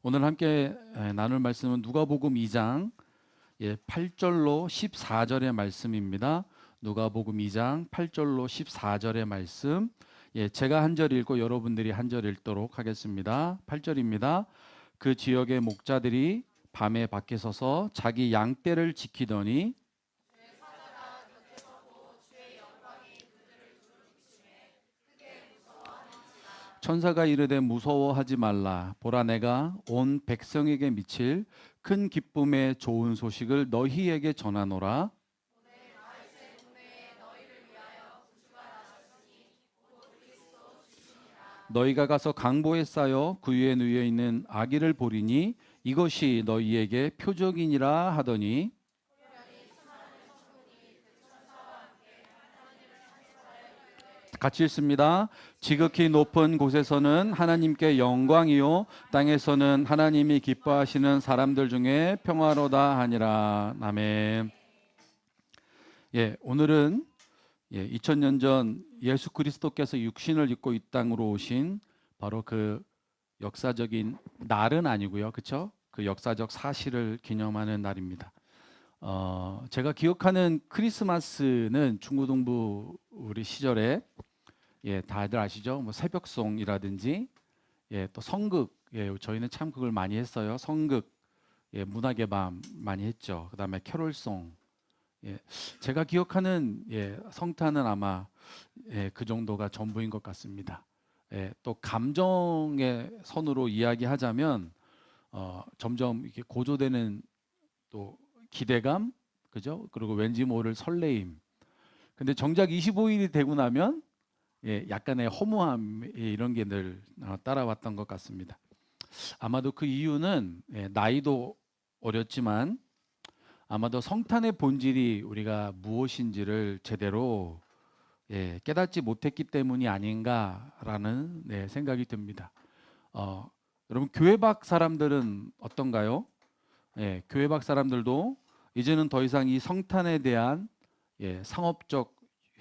오늘 함께 나눌 말씀은 누가복음 2장 8절로 14절의 말씀입니다. 누가복음 2장 8절로 14절의 말씀. 제가 한 절 읽고 여러분들이 한 절 읽도록 하겠습니다. 8절입니다. 그 지역의 목자들이 밤에 밖에 서서 자기 양떼를 지키더니 천사가 이르되 무서워하지 말라. 보라, 내가 온 백성에게 미칠 큰 기쁨의 좋은 소식을 너희에게 전하노라. 너희가 가서 강보에 쌓여 그 위에 누워 있는 아기를 보리니 이것이 너희에게 표적이니라 하더니, 같이 읽습니다. 지극히 높은 곳에서는 하나님께 영광이요 땅에서는 하나님이 기뻐하시는 사람들 중에 평화로다 하니라. 아멘. 오늘은 2000년 전 예수 그리스도께서 육신을 입고 이 땅으로 오신 바로 그 역사적인 날은 아니고요, 그렇죠? 그 역사적 사실을 기념하는 날입니다. 제가 기억하는 크리스마스는 중고등부 우리 시절에 다들 아시죠? 뭐 새벽송이라든지 또 성극, 저희는 참 그걸 많이 했어요. 성극, 문학의 밤 많이 했죠. 그다음에 캐롤송. 제가 기억하는 성탄은 아마 그 정도가 전부인 것 같습니다. 또 감정의 선으로 이야기하자면 점점 이렇게 고조되는 또 기대감, 그죠? 그리고 왠지 모를 설레임. 근데 정작 25일이 되고 나면 약간의 허무함, 이런 게 늘 따라왔던 것 같습니다. 아마도 그 이유는 나이도 어렸지만 아마도 성탄의 본질이 우리가 무엇인지를 제대로 깨닫지 못했기 때문이 아닌가라는 생각이 듭니다. 여러분, 교회 밖 사람들은 어떤가요? 교회 밖 사람들도 이제는 더 이상 이 성탄에 대한 상업적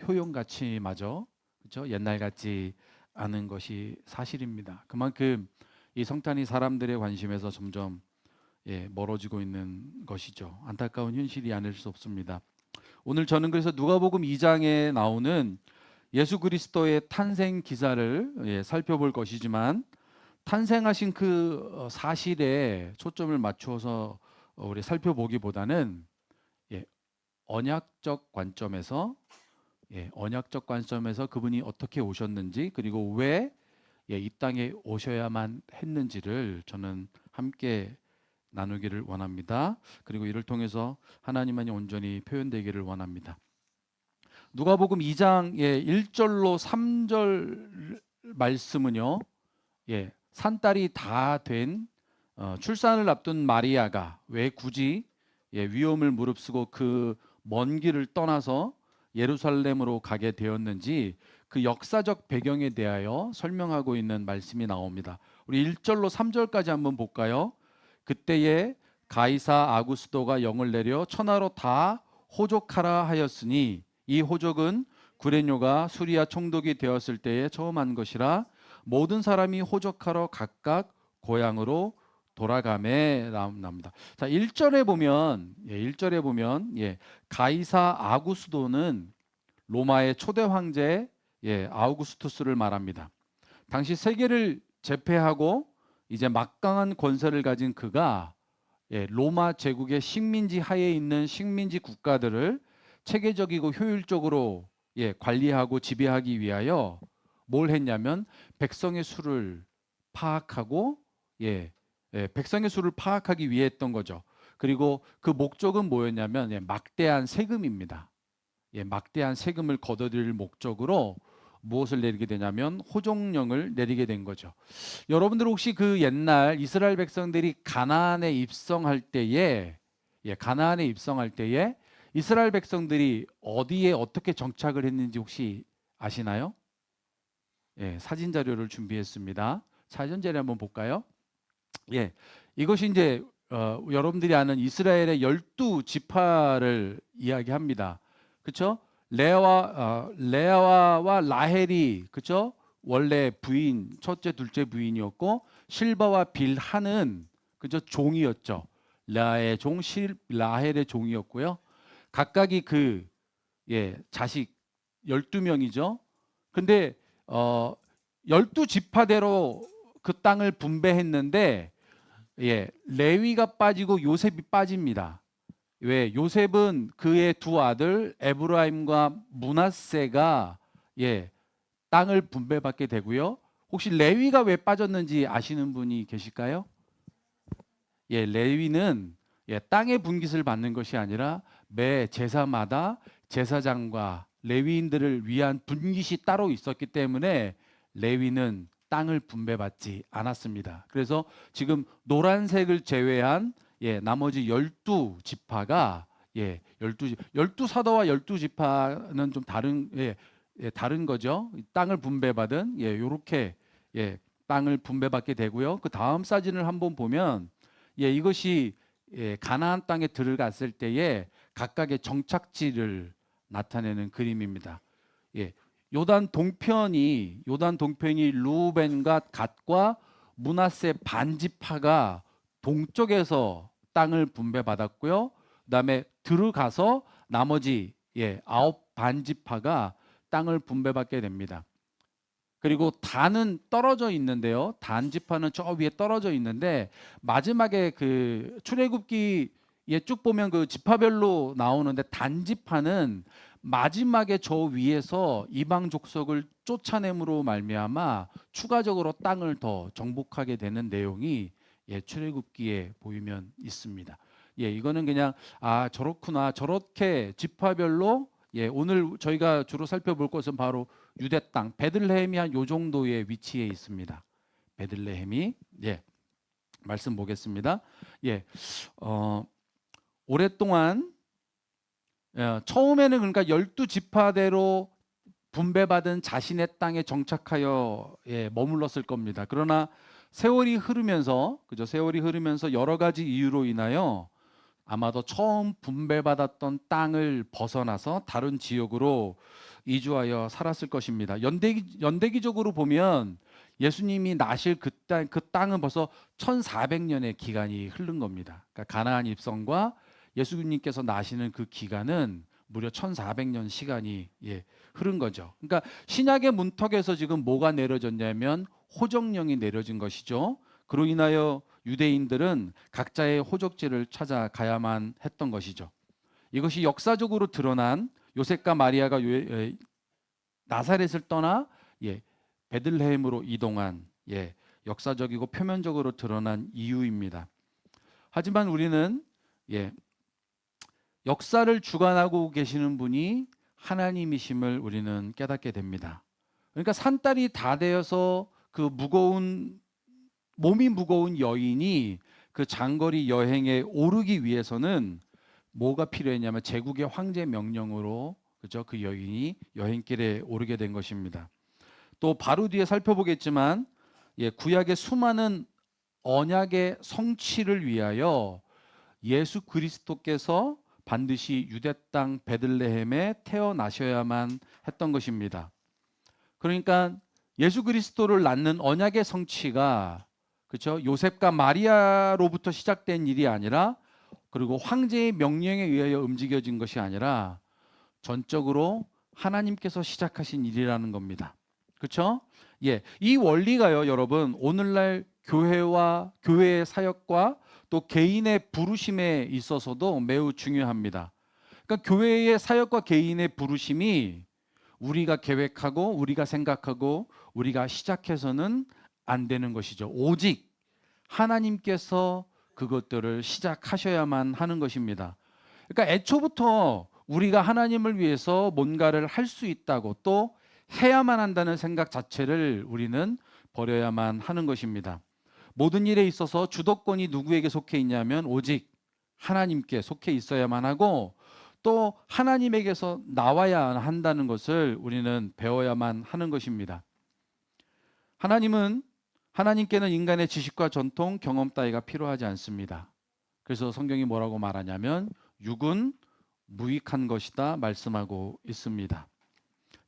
효용 가치마저, 그렇죠? 옛날 같지 않은 것이 사실입니다. 그만큼 이 성탄이 사람들의 관심에서 점점 멀어지고 있는 것이죠. 안타까운 현실이 아닐 수 없습니다. 오늘 저는 그래서 누가복음 2장에 나오는 예수 그리스도의 탄생 기사를 살펴볼 것이지만, 탄생하신 그 사실에 초점을 맞추어서 우리 살펴보기보다는 언약적 관점에서 그분이 어떻게 오셨는지, 그리고 왜 이 땅에 오셔야만 했는지를 저는 함께 나누기를 원합니다. 그리고 이를 통해서 하나님만이 온전히 표현되기를 원합니다. 누가복음 2장의 1절로 3절 말씀은요, 산딸이 다 된 출산을 앞둔 마리아가 왜 굳이 위험을 무릅쓰고 그 먼 길을 떠나서 예루살렘으로 가게 되었는지 그 역사적 배경에 대하여 설명하고 있는 말씀이 나옵니다. 우리 1절로 3절까지 한번 볼까요? 그때에 가이사 아구스도가 영을 내려 천하로 다 호족하라 하였으니 이 호족은 구레뇨가 수리아 총독이 되었을 때에 처음 한 것이라 모든 사람이 호족하러 각각 고향으로 돌아가매 나옵니다. 자, 1절에 보면 가이사 아구스도는 로마의 초대 황제 아우구스투스를 말합니다. 당시 세계를 제패하고 이제 막강한 권세를 가진 그가 로마 제국의 식민지 하에 있는 식민지 국가들을 체계적이고 효율적으로 관리하고 지배하기 위하여 뭘 했냐면 백성의 수를 파악하고 백성의 수를 파악하기 위해 했던 거죠. 그리고 그 목적은 뭐였냐면 막대한 세금입니다. 막대한 세금을 걷어들일 목적으로 무엇을 내리게 되냐면 호종령을 내리게 된 거죠. 여러분들 혹시 그 옛날 이스라엘 백성들이 가나안에 입성할 때에 이스라엘 백성들이 어디에 어떻게 정착을 했는지 혹시 아시나요? 사진 자료를 준비했습니다. 사진 자료 한번 볼까요? 이것이 이제 여러분들이 아는 이스라엘의 12지파를 이야기합니다. 그렇죠? 레아와 라헬이, 그렇죠? 원래 부인, 첫째, 둘째 부인이었고 실바와 빌하는 그저 종이었죠. 라의 종, 라헬의 종이었고요. 각각이 자식 12명이죠. 근데 12지파대로 그 땅을 분배했는데 레위가 빠지고 요셉이 빠집니다. 왜? 요셉은 그의 두 아들 에브라임과 므낫세가 땅을 분배받게 되고요. 혹시 레위가 왜 빠졌는지 아시는 분이 계실까요? 레위는 땅의 분깃을 받는 것이 아니라 매 제사마다 제사장과 레위인들을 위한 분깃이 따로 있었기 때문에 레위는 땅을 분배받지 않았습니다. 그래서 지금 노란색을 제외한 나머지 12지파가 12사도와 12지파는 좀 다른 거죠. 땅을 분배받은 요렇게 땅을 분배받게 되고요. 그 다음 사진을 한번 보면 이것이 가나안 땅에 들어갔을 때에 각각의 정착지를 나타내는 그림입니다. 요단 동편이 루벤과 갓과 므낫세 반지파가 동쪽에서 땅을 분배받았고요. 그다음에 들어가서 나머지 9반지파가 땅을 분배받게 됩니다. 그리고 단은 떨어져 있는데요. 단 지파는 저 위에 떨어져 있는데 마지막에 그 출애굽기에 쭉 보면 그 지파별로 나오는데 단 지파는 마지막에 저 위에서 이방 족속을 쫓아냄으로 말미암아 추가적으로 땅을 더 정복하게 되는 내용이 출애굽기에 보이면 있습니다. 이거는 그냥 저렇구나, 저렇게 지파별로 오늘 저희가 주로 살펴볼 것은 바로 유대 땅 베들레헴이 한 요 정도의 위치에 있습니다. 베들레헴이 말씀 보겠습니다. 오랫동안 처음에는 그러니까 12지파대로 분배받은 자신의 땅에 정착하여 머물렀을 겁니다. 그러나 세월이 흐르면서 여러 가지 이유로 인하여 아마도 처음 분배받았던 땅을 벗어나서 다른 지역으로 이주하여 살았을 것입니다. 연대기적으로 보면 예수님이 나실 그 땅은 벌써 1400년의 기간이 흐른 겁니다. 그러니까 가나안 입성과 예수님께서 나시는 그 기간은 무려 1400년 시간이 흐른 거죠. 그러니까 신약의 문턱에서 지금 뭐가 내려졌냐면 호정령이 내려진 것이죠. 그로 인하여 유대인들은 각자의 호적지를 찾아가야만 했던 것이죠. 이것이 역사적으로 드러난 요셉과 마리아가 나사렛을 떠나 베들레헴으로 이동한 역사적이고 표면적으로 드러난 이유입니다. 하지만 우리는 역사를 주관하고 계시는 분이 하나님이심을 우리는 깨닫게 됩니다. 그러니까 산딸이 다 되어서 그 몸이 무거운 여인이 그 장거리 여행에 오르기 위해서는 뭐가 필요했냐면 제국의 황제 명령으로 그 여인이 여행길에 오르게 된 것입니다. 또 바로 뒤에 살펴보겠지만 구약의 수많은 언약의 성취를 위하여 예수 그리스도께서 반드시 유대 땅 베들레헴에 태어나셔야만 했던 것입니다. 그러니까 예수 그리스도를 낳는 언약의 성취가 요셉과 마리아로부터 시작된 일이 아니라 그리고 황제의 명령에 의하여 움직여진 것이 아니라 전적으로 하나님께서 시작하신 일이라는 겁니다. 그렇죠? 이 원리가요, 여러분, 오늘날 교회의 사역과 또 개인의 부르심에 있어서도 매우 중요합니다. 그러니까 교회의 사역과 개인의 부르심이 우리가 계획하고 우리가 생각하고 우리가 시작해서는 안 되는 것이죠. 오직 하나님께서 그것들을 시작하셔야만 하는 것입니다. 그러니까 애초부터 우리가 하나님을 위해서 뭔가를 할 수 있다고 또 해야만 한다는 생각 자체를 우리는 버려야만 하는 것입니다. 모든 일에 있어서 주도권이 누구에게 속해 있냐면 오직 하나님께 속해 있어야만 하고 또 하나님에게서 나와야 한다는 것을 우리는 배워야만 하는 것입니다. 하나님께는 인간의 지식과 전통, 경험 따위가 필요하지 않습니다. 그래서 성경이 뭐라고 말하냐면 육은 무익한 것이다 말씀하고 있습니다.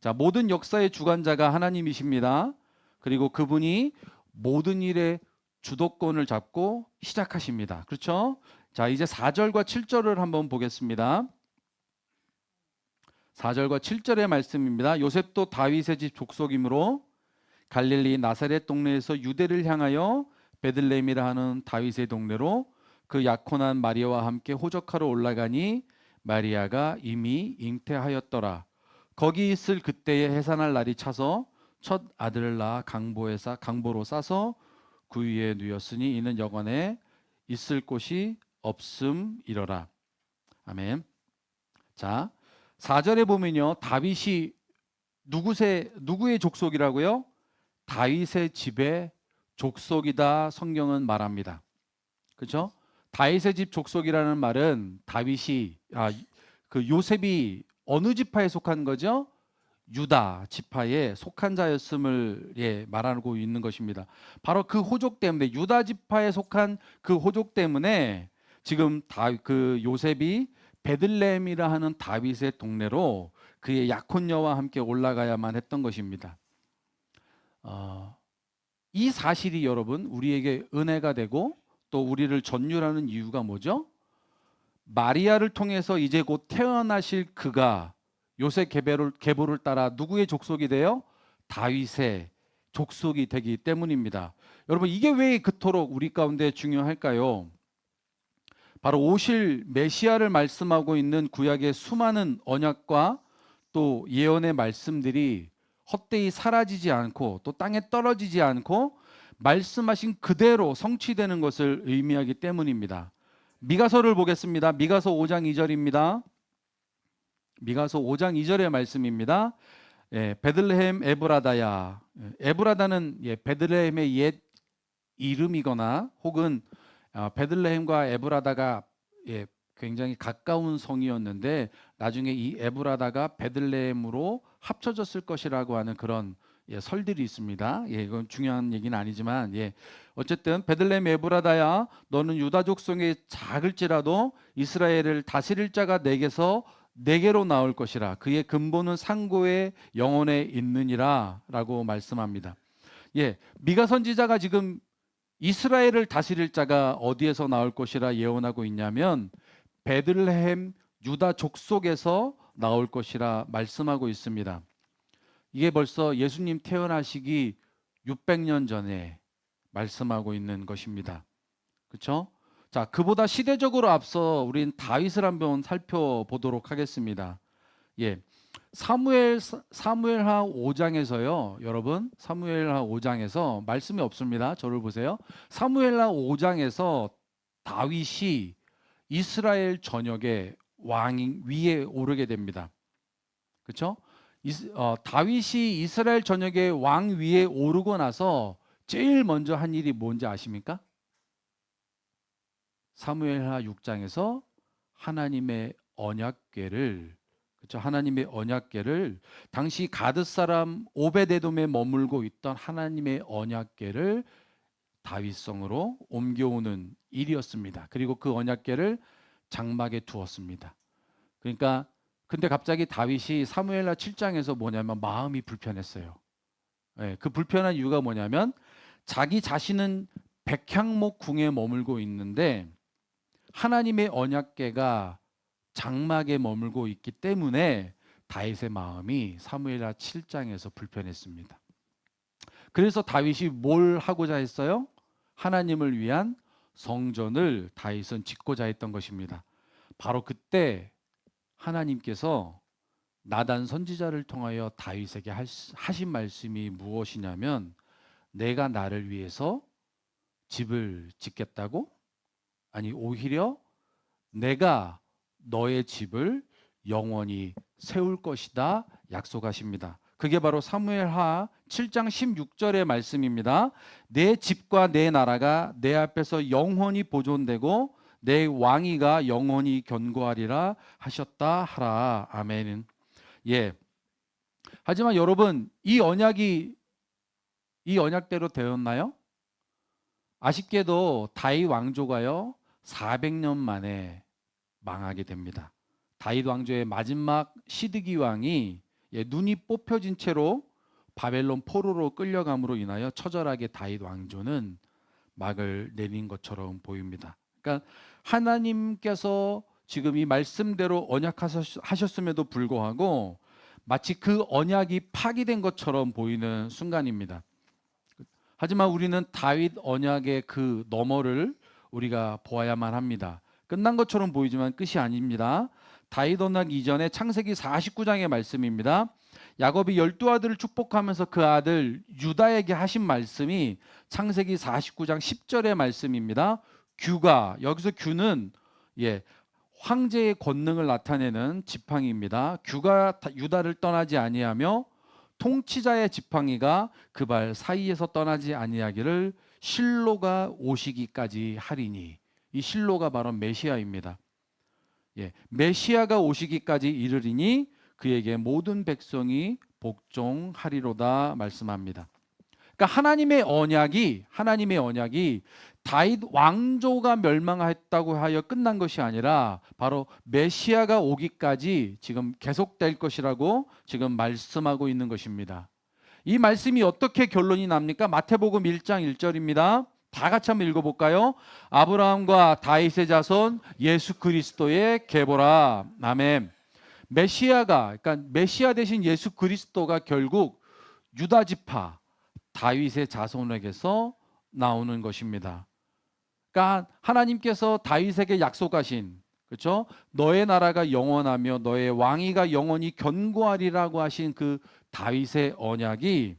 자, 모든 역사의 주관자가 하나님이십니다. 그리고 그분이 모든 일에 주도권을 잡고 시작하십니다. 그렇죠? 자, 이제 4절과 7절을 한번 보겠습니다. 4절과 7절의 말씀입니다. 요셉도 다윗의 집 족속이므로 갈릴리 나사렛 동네에서 유대를 향하여 베들레헴이라 하는 다윗의 동네로 그 약혼한 마리아와 함께 호적하러 올라가니 마리아가 이미 잉태하였더라. 거기 있을 그때에 해산할 날이 차서 첫 아들을 낳아 강보로 싸서 그 위에 누였으니 이는 여관에 있을 곳이 없음이러라. 아멘. 자, 4절에 보면요, 다윗이 누구의 족속이라고요? 다윗의 집의 족속이다 성경은 말합니다. 그렇죠? 다윗의 집 족속이라는 말은 그 요셉이 어느 지파에 속한 거죠? 유다 지파에 속한 자였음을 말하고 있는 것입니다. 바로 그 호족 때문에, 유다 지파에 속한 그 호족 때문에 지금 그 요셉이 베들레헴이라 하는 다윗의 동네로 그의 약혼녀와 함께 올라가야만 했던 것입니다. 이 사실이 여러분 우리에게 은혜가 되고 또 우리를 전율하는 이유가 뭐죠? 마리아를 통해서 이제 곧 태어나실 그가 요셉 계보를 따라 누구의 족속이 돼요? 다윗의 족속이 되기 때문입니다. 여러분, 이게 왜 그토록 우리 가운데 중요할까요? 바로 오실 메시아를 말씀하고 있는 구약의 수많은 언약과 또 예언의 말씀들이 헛되이 사라지지 않고 또 땅에 떨어지지 않고 말씀하신 그대로 성취되는 것을 의미하기 때문입니다. 미가서를 보겠습니다. 미가서 5장 2절입니다. 미가서 5장 2절의 말씀입니다. 베들레헴 에브라다야. 에브라다는 베들레헴의 옛 이름이거나 혹은 베들레헴과 에브라다가 굉장히 가까운 성이었는데 나중에 이 에브라다가 베들레헴으로 합쳐졌을 것이라고 하는 그런 설들이 있습니다. 이건 중요한 얘기는 아니지만 어쨌든 베들레헴 에브라다야, 너는 유다 족속에 작을지라도 이스라엘을 다스릴 자가 내게로 나올 것이라. 그의 근본은 상고의 영혼에 있느니라 라고 말씀합니다. 미가 선지자가 지금 이스라엘을 다스릴 자가 어디에서 나올 것이라 예언하고 있냐면 베들레헴 유다 족속에서 나올 것이라 말씀하고 있습니다. 이게 벌써 예수님 태어나시기 600년 전에 말씀하고 있는 것입니다. 그렇죠? 자, 그보다 시대적으로 앞서 우린 다윗을 한번 살펴보도록 하겠습니다. 사무엘하 5장에서요. 여러분, 사무엘하 5장에서 말씀이 없습니다. 저를 보세요. 사무엘하 5장에서 다윗이 이스라엘 전역의 왕 위에 오르게 됩니다. 그렇죠? 다윗이 이스라엘 전역의 왕 위에 오르고 나서 제일 먼저 한 일이 뭔지 아십니까? 사무엘하 6장에서 하나님의 언약궤를, 그렇죠? 하나님의 언약궤를, 당시 가드 사람 오베데돔에 머물고 있던 하나님의 언약궤를 다윗성으로 옮겨오는 일이었습니다. 그리고 그 언약궤를 장막에 두었습니다. 그러니까 근데 갑자기 다윗이 사무엘하 7장에서 뭐냐면 마음이 불편했어요. 그 불편한 이유가 뭐냐면 자기 자신은 백향목 궁에 머물고 있는데 하나님의 언약궤가 장막에 머물고 있기 때문에 다윗의 마음이 사무엘하 7장에서 불편했습니다. 그래서 다윗이 뭘 하고자 했어요? 하나님을 위한 성전을 다윗은 짓고자 했던 것입니다. 바로 그때 하나님께서 나단 선지자를 통하여 다윗에게 하신 말씀이 무엇이냐면, 내가 나를 위해서 집을 짓겠다고? 아니, 오히려 내가 너의 집을 영원히 세울 것이다 약속하십니다. 그게 바로 사무엘하 7장 16절의 말씀입니다. 내 집과 내 나라가 내 앞에서 영원히 보존되고 내 왕위가 영원히 견고하리라 하셨다 하라. 아멘. 하지만 여러분, 이 언약대로 되었나요? 아쉽게도 다윗 왕조가요 400년 만에 망하게 됩니다. 다윗 왕조의 마지막 시드기 왕이 눈이 뽑혀진 채로 바벨론 포로로 끌려감으로 인하여 처절하게 다윗 왕조는 막을 내린 것처럼 보입니다. 그러니까 하나님께서 지금 이 말씀대로 언약하셨음에도 불구하고 마치 그 언약이 파기된 것처럼 보이는 순간입니다. 하지만 우리는 다윗 언약의 그 너머를 우리가 보아야만 합니다. 끝난 것처럼 보이지만 끝이 아닙니다. 다윗 언약 이전에 창세기 49장의 말씀입니다. 야곱이 12아들을 축복하면서 그 아들 유다에게 하신 말씀이 창세기 49장 10절의 말씀입니다. 규가, 여기서 규는 황제의 권능을 나타내는 지팡이입니다. 규가 유다를 떠나지 아니하며 통치자의 지팡이가 그 발 사이에서 떠나지 아니하기를 실로가 오시기까지 하리니. 이 실로가 바로 메시아입니다. 메시아가 오시기까지 이르리니 그에게 모든 백성이 복종하리로다 말씀합니다. 그러니까 하나님의 언약이 다윗 왕조가 멸망했다고 하여 끝난 것이 아니라 바로 메시아가 오기까지 지금 계속될 것이라고 지금 말씀하고 있는 것입니다. 이 말씀이 어떻게 결론이 납니까? 마태복음 1장 1절입니다. 다 같이 한번 읽어볼까요? 아브라함과 다윗의 자손 예수 그리스도의 계보라. 아멘. 그러니까 메시아 대신 예수 그리스도가 결국 유다 지파 다윗의 자손에게서 나오는 것입니다. 그러니까 하나님께서 다윗에게 약속하신, 그렇죠? 너의 나라가 영원하며 너의 왕위가 영원히 견고하리라고 하신 그 다윗의 언약이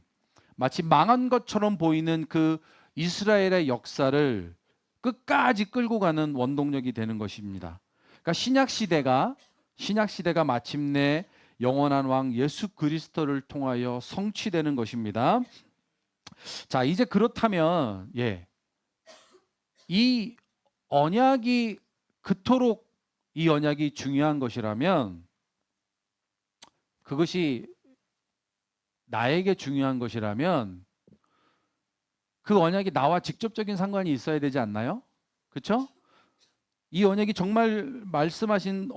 마치 망한 것처럼 보이는 그 이스라엘의 역사를 끝까지 끌고 가는 원동력이 되는 것입니다. 그러니까 신약 시대가 마침내 영원한 왕 예수 그리스도를 통하여 성취되는 것입니다. 자, 이제 그렇다면 이 언약이 그토록 이 언약이 중요한 것이라면 그것이 나에게 중요한 것이라면 그 언약이 나와 직접적인 상관이 있어야 되지 않나요? 그렇죠? 이 언약이 정말 말씀하신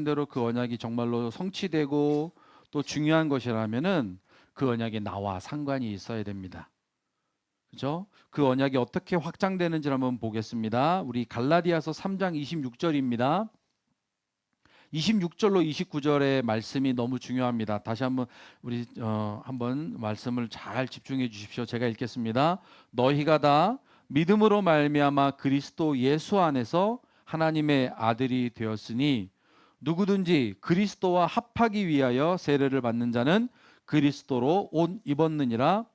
대로 그 언약이 정말로 성취되고 또 중요한 것이라면은 그 언약이 나와 상관이 있어야 됩니다. 그렇죠? 그 언약이 어떻게 확장되는지 한번 보겠습니다. 우리 갈라디아서 3장 26절입니다. 26절로 29절의 말씀이 너무 중요합니다. 다시 한번 우리 한번 말씀을 잘 집중해 주십시오. 제가 읽겠습니다. 너희가 다 믿음으로 말미암아 그리스도 예수 안에서 하나님의 아들이 되었으니 누구든지 그리스도와 합하기 위하여 세례를 받는 자는 그리스도로 옷 입었느니라.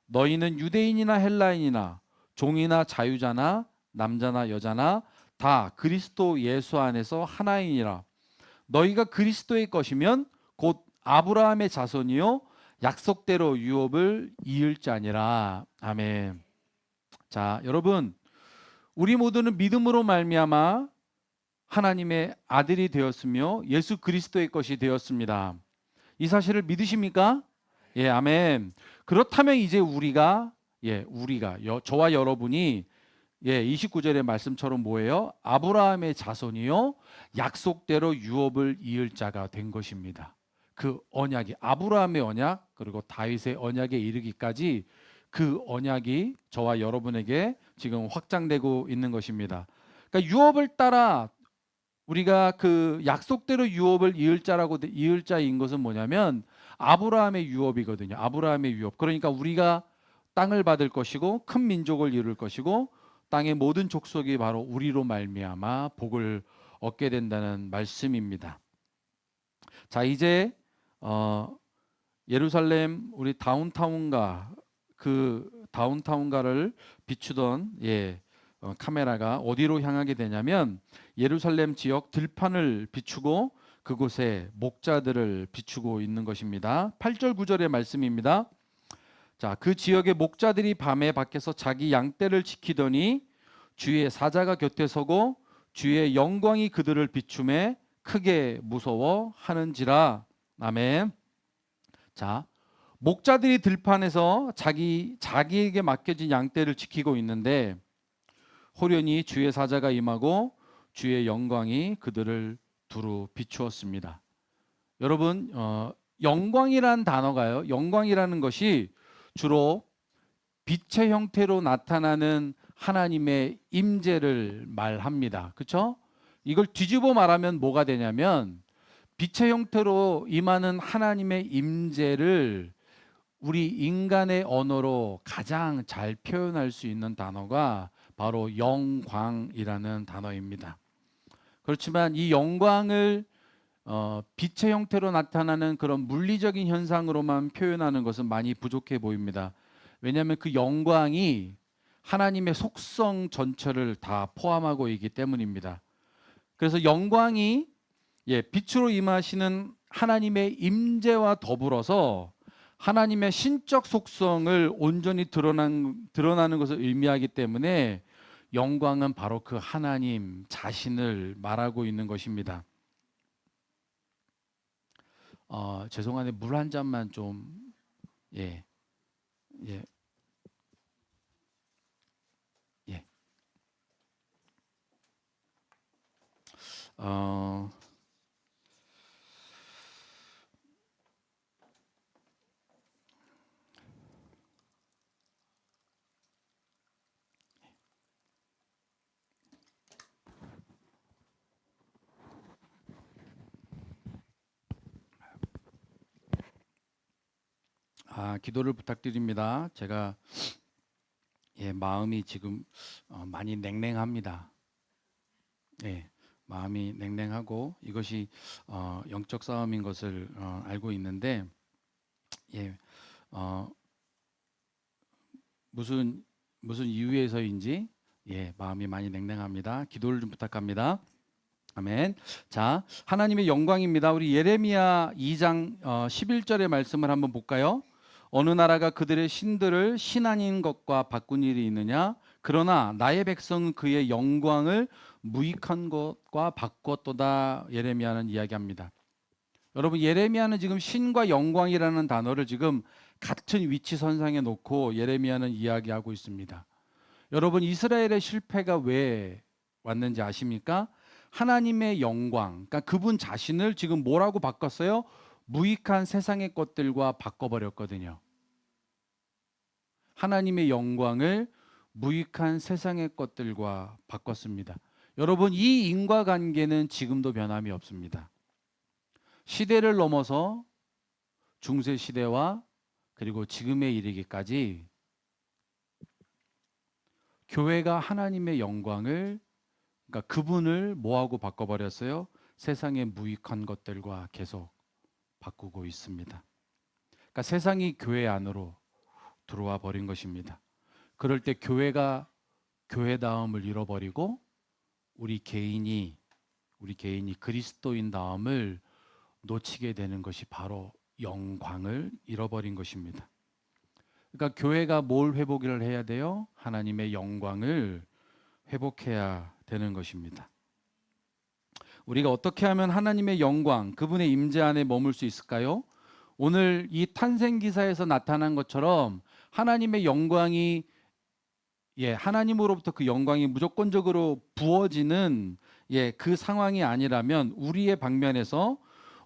너희는 유대인이나 헬라인이나 종이나 자유자나 남자나 여자나 다 그리스도 예수 안에서 하나이니라. 너희가 그리스도의 것이면 곧 아브라함의 자손이요 약속대로 유업을 이을 자니라. 아멘. 자, 여러분, 우리 모두는 믿음으로 말미암아 하나님의 아들이 되었으며 예수 그리스도의 것이 되었습니다. 이 사실을 믿으십니까? 아멘. 그렇다면 이제 우리가 저와 여러분이 29절의 말씀처럼 뭐예요? 아브라함의 자손이요 약속대로 유업을 이을 자가 된 것입니다. 그 언약이 아브라함의 언약 그리고 다윗의 언약에 이르기까지 그 언약이 저와 여러분에게 지금 확장되고 있는 것입니다. 그러니까 유업을 따라 우리가 그 약속대로 유업을 이을 자인 것은 뭐냐면 아브라함의 유업이거든요. 아브라함의 유업. 그러니까 우리가 땅을 받을 것이고 큰 민족을 이룰 것이고 땅의 모든 족속이 바로 우리로 말미암아 복을 얻게 된다는 말씀입니다. 자, 이제 예루살렘 우리 다운타운가를 비추던 카메라가 어디로 향하게 되냐면 예루살렘 지역 들판을 비추고 그곳에 목자들을 비추고 있는 것입니다. 8절 9절의 말씀입니다. 자, 그 지역의 목자들이 밤에 밖에서 자기 양떼를 지키더니 주의 사자가 곁에 서고 주의 영광이 그들을 비춤에 크게 무서워하는지라. 아멘. 자, 목자들이 들판에서 자기에게 맡겨진 양떼를 지키고 있는데 호련히 주의 사자가 임하고 주의 영광이 그들을 두루 비추었습니다. 여러분, 영광이라는 단어가요. 영광이라는 것이 주로 빛의 형태로 나타나는 하나님의 임재를 말합니다. 그렇죠? 이걸 뒤집어 말하면 뭐가 되냐면 빛의 형태로 임하는 하나님의 임재를 우리 인간의 언어로 가장 잘 표현할 수 있는 단어가 바로 영광이라는 단어입니다. 그렇지만 이 영광을 빛의 형태로 나타나는 그런 물리적인 현상으로만 표현하는 것은 많이 부족해 보입니다. 왜냐하면 그 영광이 하나님의 속성 전체를 다 포함하고 있기 때문입니다. 그래서 영광이 빛으로 임하시는 하나님의 임재와 더불어서 하나님의 신적 속성을 온전히 드러나는 것을 의미하기 때문에 영광은 바로 그 하나님 자신을 말하고 있는 것입니다. 죄송한데 물 한 잔만 좀 예. 예. 예. 기도를 부탁드립니다. 제가 마음이 지금 많이 냉랭합니다. 마음이 냉랭하고 이것이 영적 싸움인 것을 알고 있는데 무슨 이유에서인지 마음이 많이 냉랭합니다. 기도를 좀 부탁합니다. 아멘. 자, 하나님의 영광입니다. 우리 예레미야 2장 11절의 말씀을 한번 볼까요? 어느 나라가 그들의 신들을 신 아닌 것과 바꾼 일이 있느냐? 그러나 나의 백성은 그의 영광을 무익한 것과 바꿨도다. 예레미야는 이야기합니다. 여러분, 예레미야는 지금 신과 영광이라는 단어를 지금 같은 위치선상에 놓고 예레미야는 이야기하고 있습니다. 여러분, 이스라엘의 실패가 왜 왔는지 아십니까? 하나님의 영광, 그러니까 그분 자신을 지금 뭐라고 바꿨어요? 무익한 세상의 것들과 바꿔버렸거든요. 하나님의 영광을 무익한 세상의 것들과 바꿨습니다. 여러분, 이 인과관계는 지금도 변함이 없습니다. 시대를 넘어서 중세시대와 그리고 지금에 이르기까지 교회가 하나님의 영광을, 그러니까 그분을 뭐하고 바꿔버렸어요? 세상의 무익한 것들과 계속 바꾸고 있습니다. 그러니까 세상이 교회 안으로 들어와 버린 것입니다. 그럴 때 교회가 교회다움을 잃어버리고 우리 개인이 그리스도인다움을 놓치게 되는 것이 바로 영광을 잃어버린 것입니다. 그러니까 교회가 뭘 회복을 해야 돼요? 하나님의 영광을 회복해야 되는 것입니다. 우리가 어떻게 하면 하나님의 영광, 그분의 임재 안에 머물 수 있을까요? 오늘 이 탄생기사에서 나타난 것처럼 하나님의 영광이 하나님으로부터 그 영광이 무조건적으로 부어지는 그 상황이 아니라면 우리의 방면에서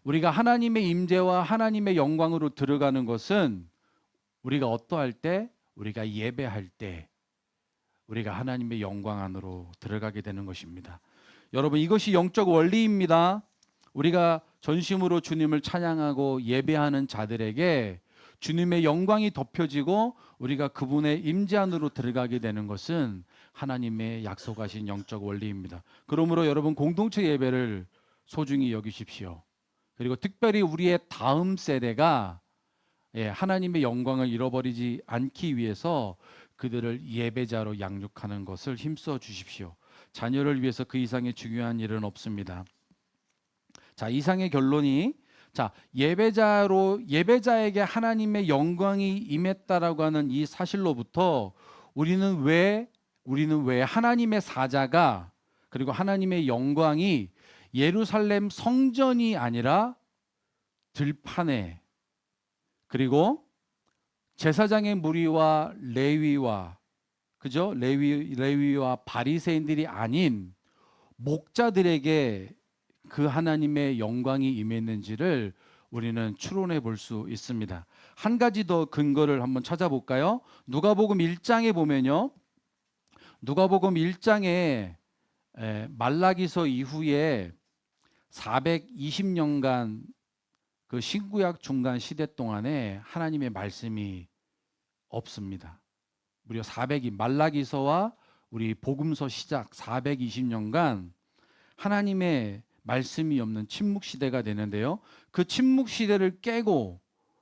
우리가 하나님의 임재와 하나님의 영광으로 들어가는 것은 우리가 어떠할 때? 우리가 예배할 때 우리가 하나님의 영광 안으로 들어가게 되는 것입니다. 여러분, 이것이 영적 원리입니다. 우리가 전심으로 주님을 찬양하고 예배하는 자들에게 주님의 영광이 덮여지고 우리가 그분의 임재 안으로 들어가게 되는 것은 하나님의 약속하신 영적 원리입니다. 그러므로 여러분, 공동체 예배를 소중히 여기십시오. 그리고 특별히 우리의 다음 세대가 하나님의 영광을 잃어버리지 않기 위해서 그들을 예배자로 양육하는 것을 힘써 주십시오. 자녀를 위해서 그 이상의 중요한 일은 없습니다. 자, 이상의 결론이 예배자에게 하나님의 영광이 임했다라고 하는 이 사실로부터 우리는 왜 하나님의 사자가, 그리고 하나님의 영광이 예루살렘 성전이 아니라 들판에, 그리고 제사장의 무리와 레위와 레위와 바리새인들이 아닌 목자들에게 그 하나님의 영광이 임했는지를 우리는 추론해 볼 수 있습니다. 한 가지 더 근거를 한번 찾아볼까요? 누가복음 1장에 보면요. 누가복음 1장에 말라기서 이후에 420년간 그 신구약 중간 시대 동안에 하나님의 말씀이 없습니다. 무려 400이 말라기서와 우리 복음서 시작 420년간 하나님의 말씀이 없는 침묵 시대가 되는데요. 그 침묵 시대를 깨고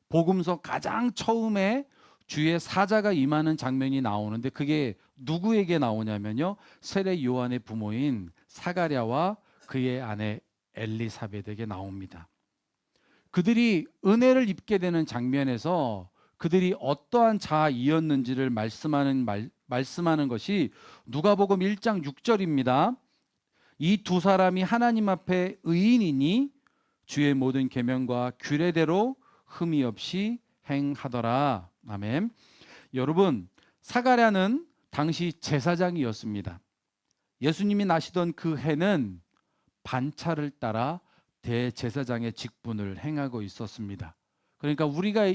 복음서 가장 처음에 주의 사자가 임하는 장면이 나오는데 그게 누구에게 나오냐면요. 세례 요한의 부모인 사가랴와 그의 아내 엘리사벳에게 나옵니다. 그들이 은혜를 입게 되는 장면에서 그들이 어떠한 자이었는지를 말씀하는 것이 누가복음 1장 6절입니다. 이 두 사람이 하나님 앞에 의인이니 주의 모든 계명과 규례대로 흠이 없이 행하더라. 아멘. 여러분, 사가랴는 당시 제사장이었습니다. 예수님이 나시던 그 해는 반차를 따라 대제사장의 직분을 행하고 있었습니다. 그러니까 우리가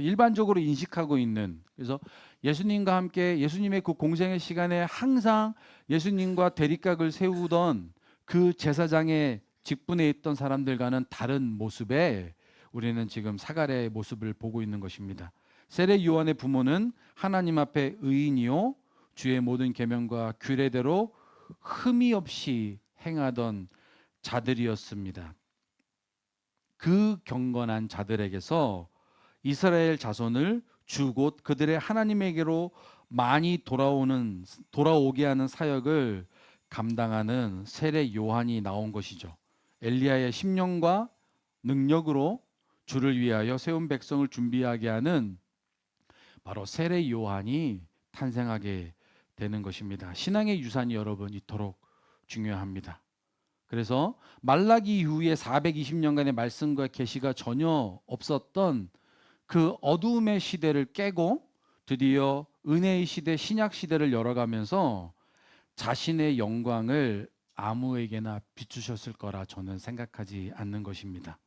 일반적으로 인식하고 있는, 그래서 예수님과 함께 예수님의 그 공생의 시간에 항상 예수님과 대립각을 세우던 그 제사장의 직분에 있던 사람들과는 다른 모습에 우리는 지금 사가랴의 모습을 보고 있는 것입니다. 세례 요한의 부모는 하나님 앞에 의인이요 주의 모든 계명과 규례대로 흠이 없이 행하던 자들이었습니다. 그 경건한 자들에게서 이스라엘 자손을 주 곧 그들의 하나님에게로 많이 돌아오게 하는 사역을 감당하는 세례 요한이 나온 것이죠. 엘리야의 심령과 능력으로 주를 위하여 세운 백성을 준비하게 하는 바로 세례 요한이 탄생하게 되는 것입니다. 신앙의 유산이 여러분 이토록 중요합니다. 그래서 말라기 이후에 420년간의 말씀과 계시가 전혀 없었던 그 어두움의 시대를 깨고 드디어 은혜의 시대, 신약 시대를 열어가면서 자신의 영광을 아무에게나 비추셨을 거라 저는 생각하지 않는 것입니다.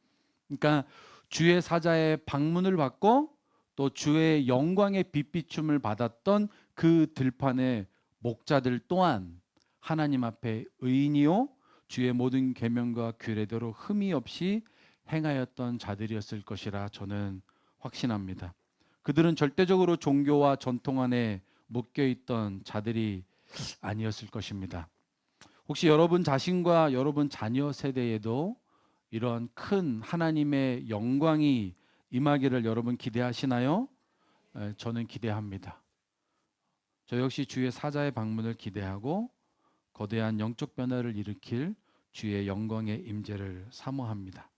그러니까 주의 사자의 방문을 받고 또 주의 영광의 빛비춤을 받았던 그 들판의 목자들 또한 하나님 앞에 의인이요 주의 모든 계명과 규례대로 흠이 없이 행하였던 자들이었을 것이라 저는 확신합니다. 그들은 절대적으로 종교와 전통 안에 묶여 있던 자들이 아니었을 것입니다. 혹시 여러분 자신과 여러분 자녀 세대에도 이런 큰 하나님의 영광이 임하기를 여러분 기대하시나요? 저는 기대합니다. 저 역시 주의 사자의 방문을 기대하고 거대한 영적 변화를 일으킬 주의 영광의 임재를 사모합니다.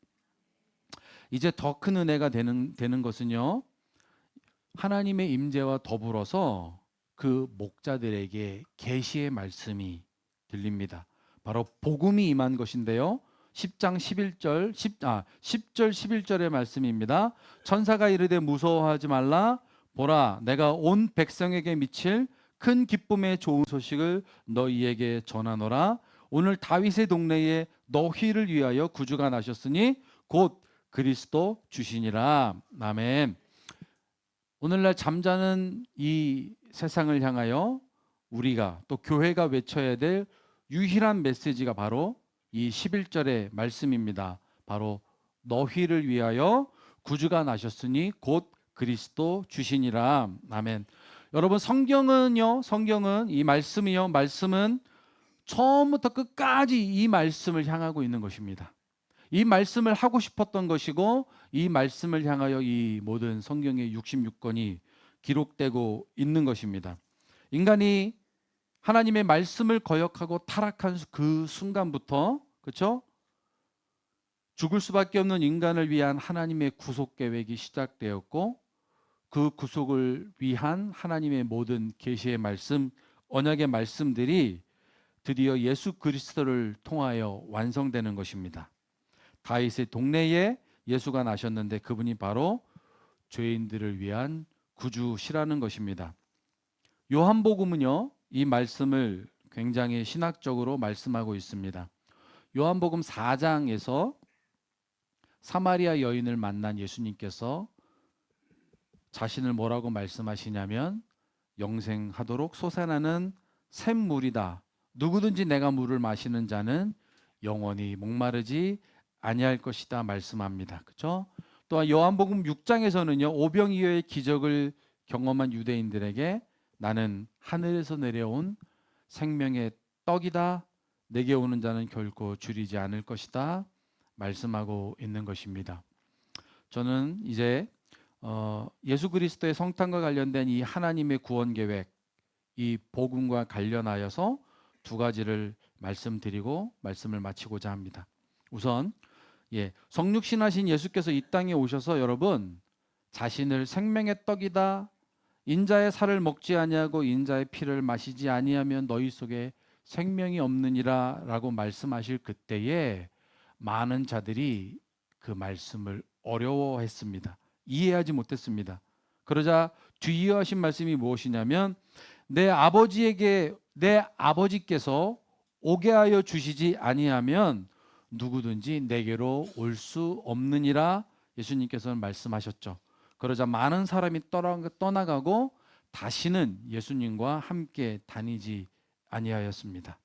이제 더 큰 은혜가 되는 것은요. 하나님의 임재와 더불어서 그 목자들에게 계시의 말씀이 들립니다. 바로 복음이 임한 것인데요. 10장 11절 10절 11절의 말씀입니다. 천사가 이르되 무서워하지 말라 보라 내가 온 백성에게 미칠 큰 기쁨의 좋은 소식을 너희에게 전하노라. 오늘 다윗의 동네에 너희를 위하여 구주가 나셨으니 곧 그리스도 주시니라. 아멘. 오늘날 잠자는 이 세상을 향하여 우리가 또 교회가 외쳐야 될 유일한 메시지가 바로 이 11절의 말씀입니다. 바로 너희를 위하여 구주가 나셨으니 곧 그리스도 주시니라. 아멘. 여러분 성경은 이 말씀은 처음부터 끝까지 이 말씀을 향하고 있는 것입니다. 이 말씀을 하고 싶었던 것이고 이 말씀을 향하여 이 모든 성경의 66권이 기록되고 있는 것입니다. 인간이 하나님의 말씀을 거역하고 타락한 그 순간부터 그렇죠? 죽을 수밖에 없는 인간을 위한 하나님의 구속 계획이 시작되었고 그 구속을 위한 하나님의 모든 계시의 말씀, 언약의 말씀들이 드디어 예수 그리스도를 통하여 완성되는 것입니다. 다윗의 동네에 예수가 나셨는데 그분이 바로 죄인들을 위한 구주시라는 것입니다. 요한복음은요, 이 말씀을 굉장히 신학적으로 말씀하고 있습니다. 요한복음 4장에서 사마리아 여인을 만난 예수님께서 자신을 뭐라고 말씀하시냐면 영생하도록 솟아나는 샘물이다. 누구든지 내가 물을 마시는 자는 영원히 목마르지 아니할 것이다 말씀합니다. 그렇죠? 또한 요한복음 6장에서는요. 오병이어의 기적을 경험한 유대인들에게 나는 하늘에서 내려온 생명의 떡이다. 내게 오는 자는 결코 줄이지 않을 것이다 말씀하고 있는 것입니다. 저는 이제 예수 그리스도의 성탄과 관련된 이 하나님의 구원 계획, 이 복음과 관련하여서 두 가지를 말씀드리고 말씀을 마치고자 합니다. 우선 성육신하신 예수께서 이 땅에 오셔서 여러분 자신을 생명의 떡이다, 인자의 살을 먹지 아니하고 인자의 피를 마시지 아니하면 너희 속에 생명이 없느니라 라고 말씀하실 그때에 많은 자들이 그 말씀을 어려워했습니다. 이해하지 못했습니다. 그러자 뒤이어 하신 말씀이 무엇이냐면 내 아버지께서 오게 하여 주시지 아니하면 누구든지 내게로 올 수 없느니라 예수님께서는 말씀하셨죠. 그러자 많은 사람이 떠나가고 다시는 예수님과 함께 다니지 아니하였습니다.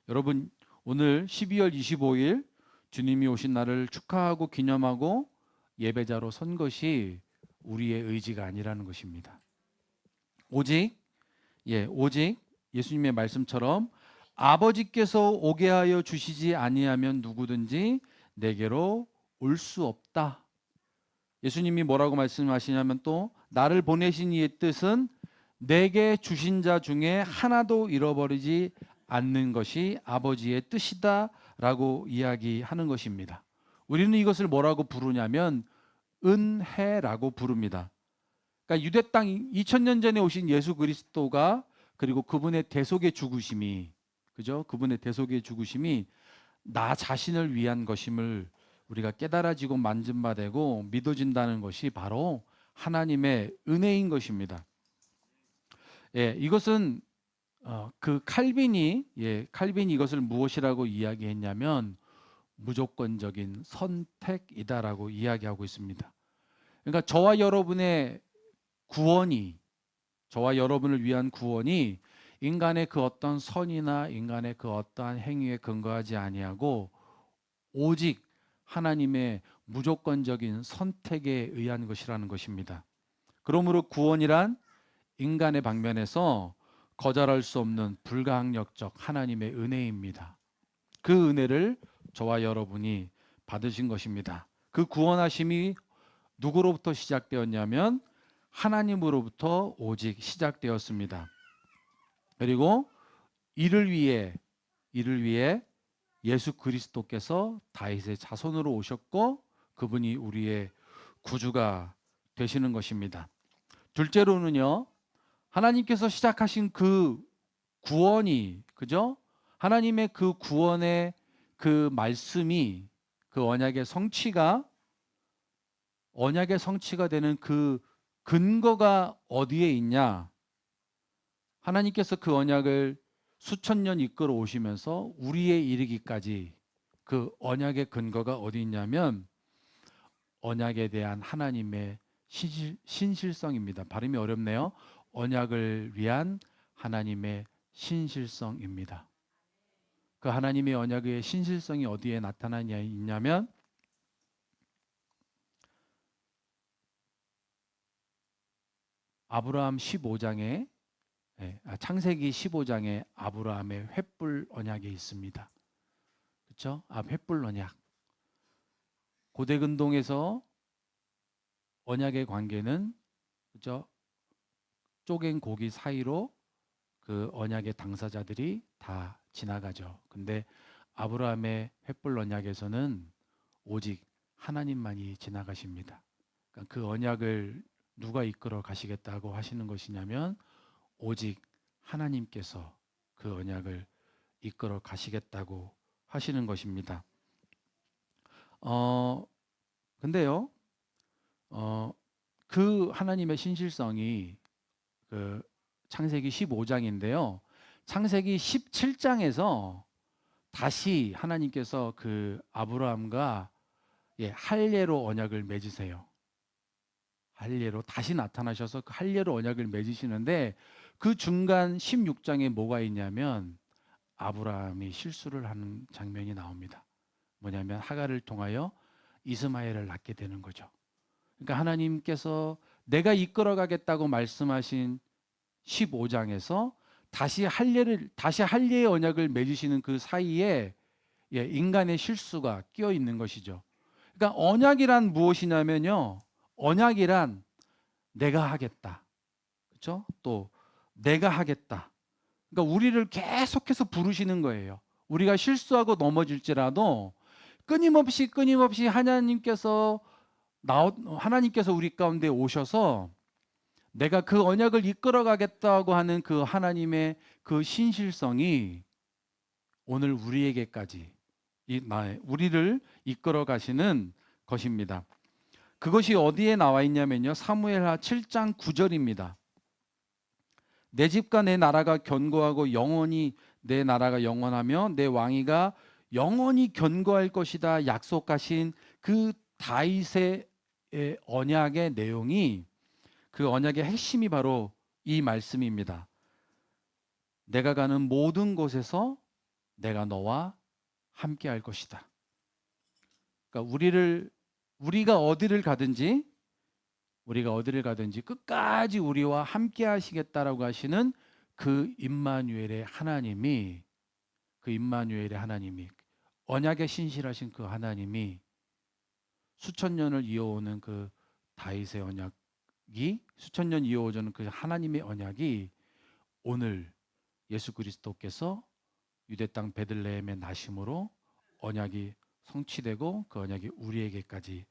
여러분 오늘 12월 25일 주님이 오신 날을 축하하고 기념하고 예배자로 선 것이 우리의 의지가 아니라는 것입니다. 오직 예수님의 말씀처럼 아버지께서 오게 하여 주시지 아니하면 누구든지 내게로 올 수 없다. 예수님이 뭐라고 말씀하시냐면 또 나를 보내신 이의 뜻은 내게 주신 자 중에 하나도 잃어버리지 않는 것이 아버지의 뜻이다 라고 이야기하는 것입니다. 우리는 이것을 뭐라고 부르냐면 은혜라고 부릅니다. 그러니까 유대 땅 2000년 전에 오신 예수 그리스도가 그리고 그분의 대속의 죽으심이 그죠? 그분의 대속의 죽으심이 나 자신을 위한 것임을 우리가 깨달아지고 만진 바 되고 믿어진다는 것이 바로 하나님의 은혜인 것입니다. 이것은 칼빈이 이것을 무엇이라고 이야기했냐면 무조건적인 선택이다라고 이야기하고 있습니다. 그러니까 저와 여러분을 위한 구원이 인간의 그 어떤 선이나 인간의 그 어떠한 행위에 근거하지 아니하고 오직 하나님의 무조건적인 선택에 의한 것이라는 것입니다. 그러므로 구원이란 인간의 방면에서 거절할 수 없는 불가항력적 하나님의 은혜입니다. 그 은혜를 저와 여러분이 받으신 것입니다. 그 구원하심이 누구로부터 시작되었냐면 하나님으로부터 오직 시작되었습니다. 그리고 이를 위해 예수 그리스도께서 다윗의 자손으로 오셨고 그분이 우리의 구주가 되시는 것입니다. 둘째로는요. 하나님께서 시작하신 그 구원이 그죠? 하나님의 그 구원의 그 말씀이 그 언약의 성취가 되는 그 근거가 어디에 있냐? 하나님께서 그 언약을 수천 년 이끌어 오시면서 우리에 이르기까지 그 언약의 근거가 어디 있냐면 언약에 대한 하나님의 신실성입니다. 발음이 어렵네요. 언약을 위한 하나님의 신실성입니다. 그 하나님의 언약의 신실성이 어디에 나타나냐면 창세기 15장에 아브라함의 횃불 언약이 있습니다. 그렇죠? 횃불 언약. 고대 근동에서 언약의 관계는 그렇죠? 쪼갠 고기 사이로 그 언약의 당사자들이 다 지나가죠. 근데 아브라함의 횃불 언약에서는 오직 하나님만이 지나가십니다. 그러니까 그 언약을 누가 이끌어 가시겠다고 하시는 것이냐면 오직 하나님께서 그 언약을 이끌어 가시겠다고 하시는 것입니다. 근데요, 그 하나님의 신실성이 그 창세기 15장인데요. 창세기 17장에서 다시 하나님께서 그 아브라함과 할례로 언약을 맺으세요. 할례로 다시 나타나셔서 그 할례로 언약을 맺으시는데 그 중간 16장에 뭐가 있냐면 아브라함이 실수를 하는 장면이 나옵니다. 뭐냐면 하갈을 통하여 이스마엘을 낳게 되는 거죠. 그러니까 하나님께서 내가 이끌어가겠다고 말씀하신 15장에서 다시 할례의 언약을 맺으시는 그 사이에 인간의 실수가 끼어 있는 것이죠. 그러니까 언약이란 무엇이냐면요. 언약이란 내가 하겠다. 그렇죠? 또 내가 하겠다. 그러니까 우리를 계속해서 부르시는 거예요. 우리가 실수하고 넘어질지라도 끊임없이 하나님께서 우리 가운데 오셔서 내가 그 언약을 이끌어 가겠다고 하는 그 하나님의 그 신실성이 오늘 우리에게까지 우리를 이끌어 가시는 것입니다. 그것이 어디에 나와 있냐면요. 사무엘하 7장 9절입니다. 내 집과 내 나라가 견고하고 영원히 내 나라가 영원하며 내 왕위가 영원히 견고할 것이다 약속하신 그 다윗의 언약의 내용이 그 언약의 핵심이 바로 이 말씀입니다. 내가 가는 모든 곳에서 내가 너와 함께 할 것이다. 그러니까 우리가 어디를 가든지 끝까지 우리와 함께 하시겠다라고 하시는 그 임마누엘의 하나님이 언약에 신실하신 그 하나님이 수천 년을 이어오는 그 다윗의 언약이 수천 년 이어오는 그 하나님의 언약이 오늘 예수 그리스도께서 유대 땅 베들레헴의 나심으로 언약이 성취되고 그 언약이 우리에게까지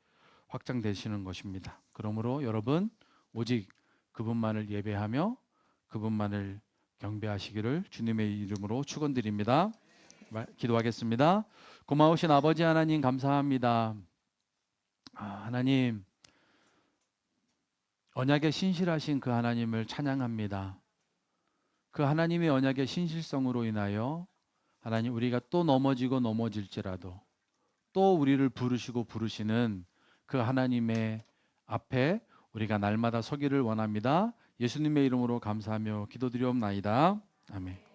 확장되시는 것입니다. 그러므로 여러분 오직 그분만을 예배하며 그분만을 경배하시기를 주님의 이름으로 축원드립니다. 기도하겠습니다. 고마우신 아버지 하나님 감사합니다. 하나님 언약에 신실하신 그 하나님을 찬양합니다. 그 하나님의 언약의 신실성으로 인하여 하나님 우리가 또 넘어질지라도 또 우리를 부르시는 그 하나님의 앞에 우리가 날마다 서기를 원합니다. 예수님의 이름으로 감사하며 기도드리옵나이다. 아멘.